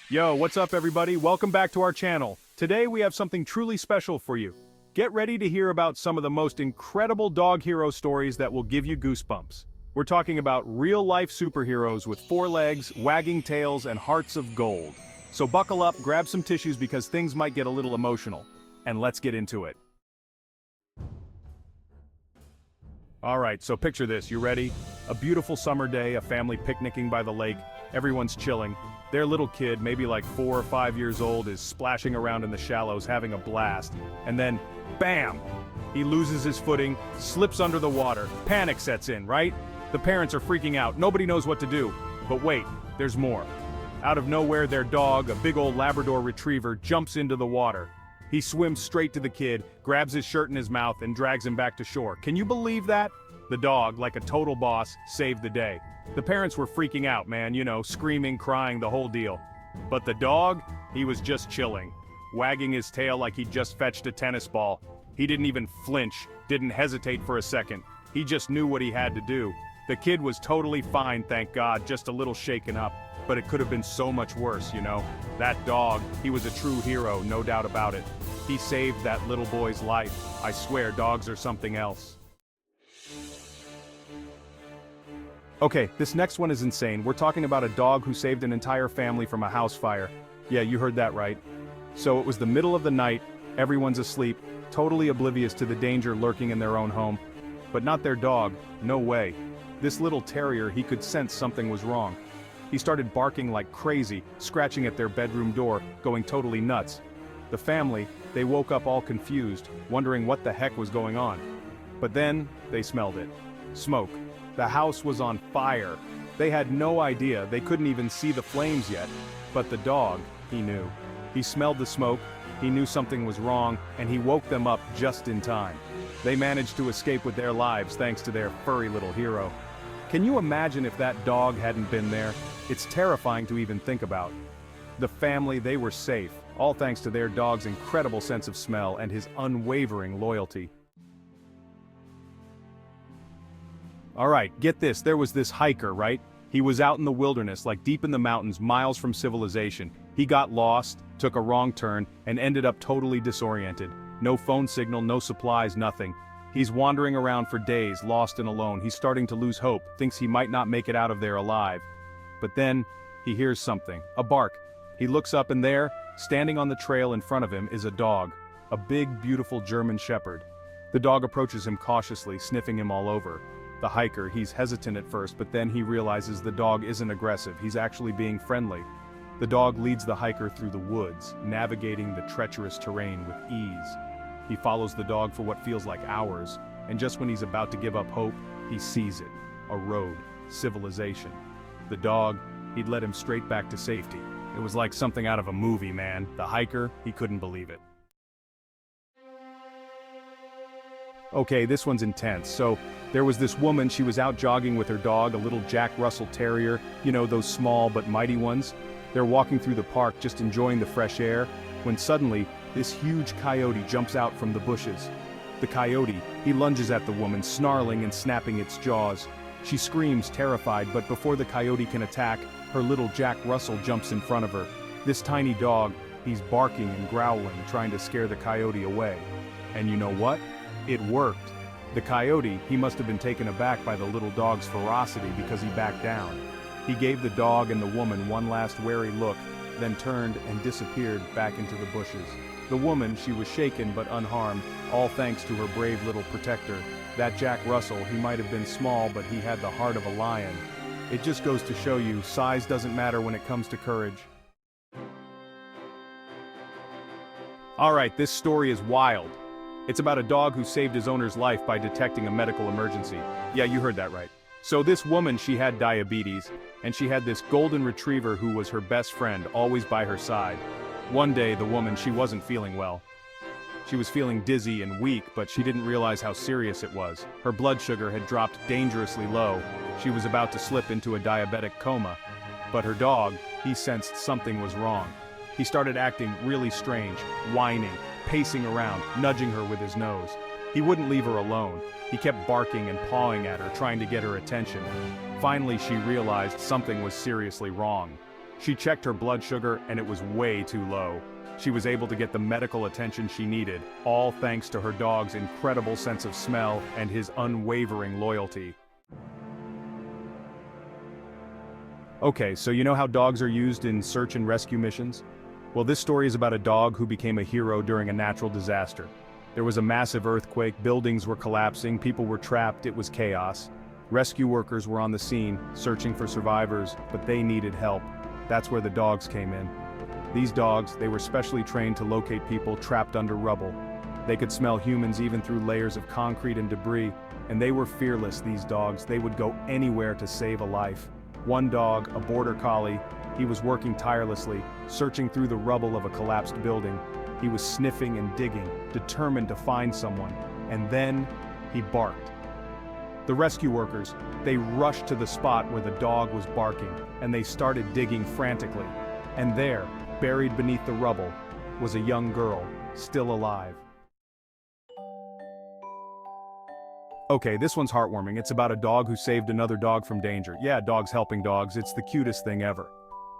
Yo, what's up everybody? Welcome back to our channel. Today we have something truly special for you. Get ready to hear about some of the most incredible dog hero stories that will give you goosebumps. We're talking about real-life superheroes with 4 legs, wagging tails, and hearts of gold. So buckle up, grab some tissues because things might get a little emotional. And let's get into it. Alright, so picture this, you ready? A beautiful summer day, a family picnicking by the lake, everyone's chilling. Their little kid, maybe like 4 or 5 years old, is splashing around in the shallows having a blast. And then, bam! He loses his footing, slips under the water, panic sets in, right? The parents are freaking out, nobody knows what to do. But wait, there's more. Out of nowhere, their dog, a big old Labrador retriever, jumps into the water. He swims straight to the kid, grabs his shirt in his mouth, and drags him back to shore. Can you believe that? The dog, like a total boss, saved the day. The parents were freaking out, man, you know, screaming, crying, the whole deal. But the dog, he was just chilling, wagging his tail like he'd just fetched a tennis ball. He didn't even flinch, didn't hesitate for a second. He just knew what he had to do. The kid was totally fine, thank God, just a little shaken up. But it could have been so much worse, you know? That dog, he was a true hero, no doubt about it. He saved that little boy's life. I swear, dogs are something else. Okay, this next one is insane. We're talking about a dog who saved an entire family from a house fire. Yeah, you heard that right. So it was the middle of the night, everyone's asleep, totally oblivious to the danger lurking in their own home. But not their dog, no way. This little terrier, he could sense something was wrong. He started barking like crazy, scratching at their bedroom door, going totally nuts. The family, they woke up all confused, wondering what the heck was going on. But then, they smelled it. Smoke. The house was on fire. They had no idea, they couldn't even see the flames yet. But the dog, he knew. He smelled the smoke, he knew something was wrong, and he woke them up just in time. They managed to escape with their lives thanks to their furry little hero. Can you imagine if that dog hadn't been there? It's terrifying to even think about. The family, they were safe, all thanks to their dog's incredible sense of smell and his unwavering loyalty. Alright, get this, there was this hiker, right? He was out in the wilderness, like deep in the mountains, miles from civilization. He got lost, took a wrong turn, and ended up totally disoriented. No phone signal, no supplies, nothing. He's wandering around for days, lost and alone. He's starting to lose hope, thinks he might not make it out of there alive. But then, he hears something, a bark. He looks up and there, standing on the trail in front of him, is a dog. A big, beautiful German Shepherd. The dog approaches him cautiously, sniffing him all over. The hiker, he's hesitant at first, but then he realizes the dog isn't aggressive, he's actually being friendly. The dog leads the hiker through the woods, navigating the treacherous terrain with ease. He follows the dog for what feels like hours, and just when he's about to give up hope, he sees it. A road, civilization. The dog, he'd led him straight back to safety. It was like something out of a movie, man. The hiker, he couldn't believe it. Okay, this one's intense. So, there was this woman, she was out jogging with her dog, a little Jack Russell Terrier, you know, those small but mighty ones. They're walking through the park just enjoying the fresh air, when suddenly, this huge coyote jumps out from the bushes. The coyote, he lunges at the woman, snarling and snapping its jaws. She screams, terrified, but before the coyote can attack, her little Jack Russell jumps in front of her. This tiny dog, he's barking and growling, trying to scare the coyote away. And you know what? It worked. The coyote, he must have been taken aback by the little dog's ferocity because he backed down. He gave the dog and the woman one last wary look, then turned and disappeared back into the bushes. The woman, she was shaken but unharmed, all thanks to her brave little protector. That Jack Russell, he might have been small, but he had the heart of a lion. It just goes to show you, size doesn't matter when it comes to courage. Alright, this story is wild. It's about a dog who saved his owner's life by detecting a medical emergency. Yeah, you heard that right. So this woman, she had diabetes, and she had this golden retriever who was her best friend, always by her side. One day, the woman, she wasn't feeling well. She was feeling dizzy and weak, but she didn't realize how serious it was. Her blood sugar had dropped dangerously low. She was about to slip into a diabetic coma. But her dog, he sensed something was wrong. He started acting really strange, whining, pacing around, nudging her with his nose. He wouldn't leave her alone. He kept barking and pawing at her, trying to get her attention. Finally, she realized something was seriously wrong. She checked her blood sugar and it was way too low. She was able to get the medical attention she needed, all thanks to her dog's incredible sense of smell and his unwavering loyalty. Okay, so you know how dogs are used in search and rescue missions? Well, this story is about a dog who became a hero during a natural disaster. There was a massive earthquake, buildings were collapsing, people were trapped, it was chaos. Rescue workers were on the scene, searching for survivors, but they needed help. That's where the dogs came in. These dogs, they were specially trained to locate people trapped under rubble. They could smell humans even through layers of concrete and debris, and they were fearless, these dogs. They would go anywhere to save a life. One dog, a border collie, he was working tirelessly, searching through the rubble of a collapsed building. He was sniffing and digging, determined to find someone, and then he barked. The rescue workers, they rushed to the spot where the dog was barking, and they started digging frantically. And there, buried beneath the rubble, was a young girl, still alive. Okay, this one's heartwarming. It's about a dog who saved another dog from danger. Yeah, dogs helping dogs, it's the cutest thing ever.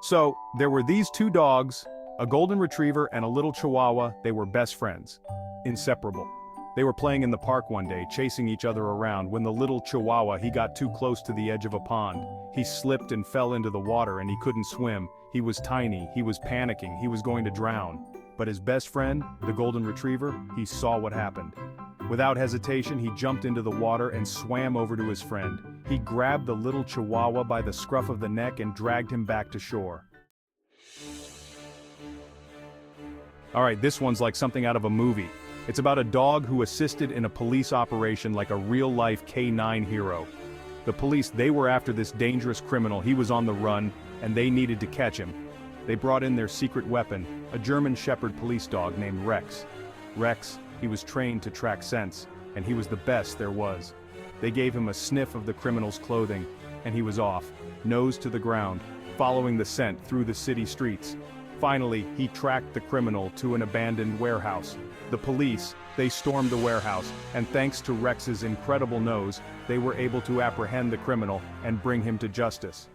So, there were these two dogs, a golden retriever and a little chihuahua. They were best friends. Inseparable. They were playing in the park one day, chasing each other around, when the little chihuahua, he got too close to the edge of a pond. He slipped and fell into the water and he couldn't swim. He was tiny, he was panicking, he was going to drown. But his best friend, the golden retriever, he saw what happened. Without hesitation, he jumped into the water and swam over to his friend. He grabbed the little chihuahua by the scruff of the neck and dragged him back to shore. Alright, this one's like something out of a movie. It's about a dog who assisted in a police operation like a real-life K9 hero. The police, they were after this dangerous criminal. He was on the run, and they needed to catch him. They brought in their secret weapon, a German Shepherd police dog named Rex. Rex, he was trained to track scents, and he was the best there was. They gave him a sniff of the criminal's clothing, and he was off, nose to the ground, following the scent through the city streets. Finally, he tracked the criminal to an abandoned warehouse. The police, they stormed the warehouse, and thanks to Rex's incredible nose, they were able to apprehend the criminal and bring him to justice.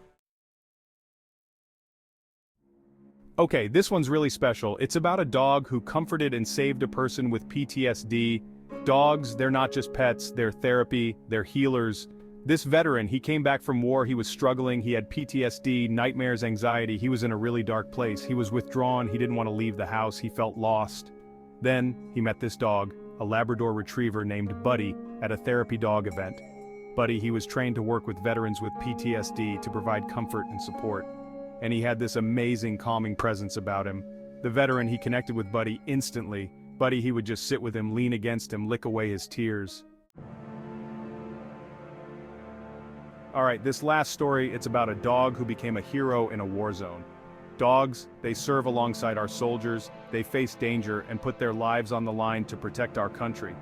Okay, this one's really special. It's about a dog who comforted and saved a person with PTSD. Dogs, they're not just pets, they're therapy, they're healers. This veteran, he came back from war, he was struggling, he had PTSD, nightmares, anxiety, he was in a really dark place, he was withdrawn, he didn't want to leave the house, he felt lost. Then, he met this dog, a Labrador Retriever named Buddy, at a therapy dog event. Buddy, he was trained to work with veterans with PTSD to provide comfort and support. And he had this amazing calming presence about him. The veteran, he connected with Buddy instantly. Buddy, he would just sit with him, lean against him, lick away his tears. Alright, this last story, it's about a dog who became a hero in a war zone. Dogs, they serve alongside our soldiers, they face danger and put their lives on the line to protect our country.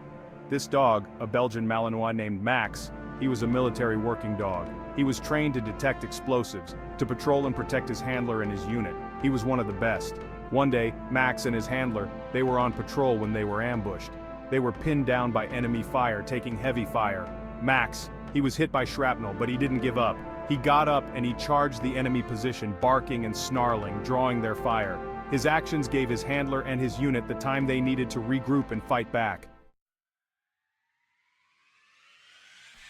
This dog, a Belgian Malinois named Max, he was a military working dog. He was trained to detect explosives, to patrol and protect his handler and his unit. He was one of the best. One day, Max and his handler, they were on patrol when they were ambushed. They were pinned down by enemy fire, taking heavy fire. Max, he was hit by shrapnel, but he didn't give up. He got up and he charged the enemy position, barking and snarling, drawing their fire. His actions gave his handler and his unit the time they needed to regroup and fight back.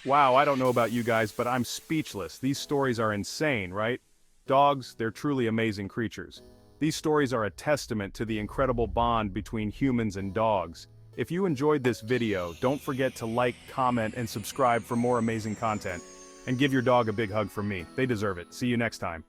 Wow, I don't know about you guys, but I'm speechless. These stories are insane, right? Dogs, they're truly amazing creatures. These stories are a testament to the incredible bond between humans and dogs. If you enjoyed this video, don't forget to like, comment, and subscribe for more amazing content. And give your dog a big hug from me. They deserve it. See you next time.